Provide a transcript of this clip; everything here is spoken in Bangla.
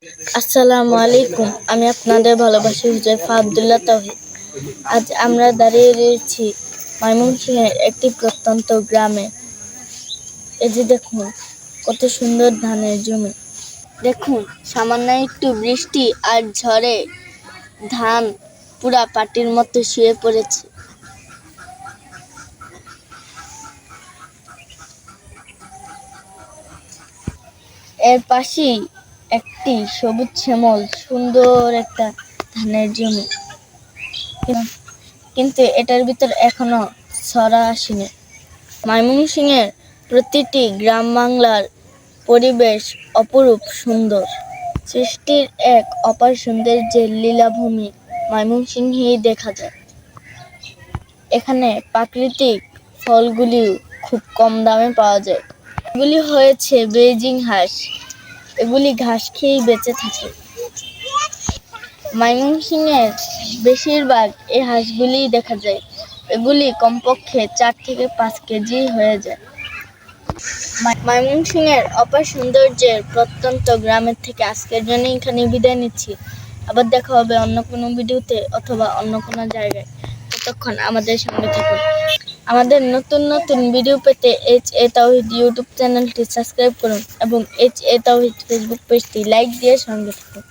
আসসালামু আলাইকুম। আমি আপনাদের ভালোবাসি হুজাইফা আব্দুল্লাহ তাওহিদ। আজ আমরা দাঁড়িয়ে রয়েছি ময়মনসিংহের একটি প্রত্যন্ত গ্রামে। এই যে দেখুন, কত সুন্দর ধানের জমি। দেখুন, সামান্য একটু বৃষ্টি আর ঝড়ে ধান পুরা পাটির মতো শুয়ে পড়েছে। এর পাশেই একটি সবুজ শ্যামল সুন্দর একটা ধানের জমি, কিন্তু এটার ভিতর এখনো ছড়া আসেনি। ময়মনসিংহের প্রতিটি গ্রাম বাংলার পরিবেশ অপরূপ সুন্দর। সৃষ্টির এক অপার সৌন্দর্যের লীলাভূমি ময়মনসিংহেই দেখা যায়। এখানে প্রাকৃতিক ফলগুলিও খুব কম দামে পাওয়া যায়। এগুলি হয়েছে বেজিং হাঁস। এগুলি ঘাস খেয়েই বেঁচে থাকে। ময়মনসিংহের বেশিরভাগ এই হাঁসগুলিই দেখা যায়। এগুলি কমপক্ষে 4 থেকে 5 কেজি হয়ে যায়। ময়মনসিংহের অপার সৌন্দর্যের প্রত্যন্ত গ্রামের থেকে আজকের জন্য এখানে বিদায় নিচ্ছি। আবার দেখা হবে অন্য কোনো ভিডিওতে অথবা অন্য কোনো জায়গায়। ততক্ষণ আমাদের সঙ্গে থাকুন। আমাদের নতুন নতুন ভিডিও পেতে HA তাওহিদ ইউটিউব চ্যানেলটি সাবস্ক্রাইব করুন এবং HA তাওহিদ ফেসবুক পেজটি লাইক দিয়ে সঙ্গে থাকুন।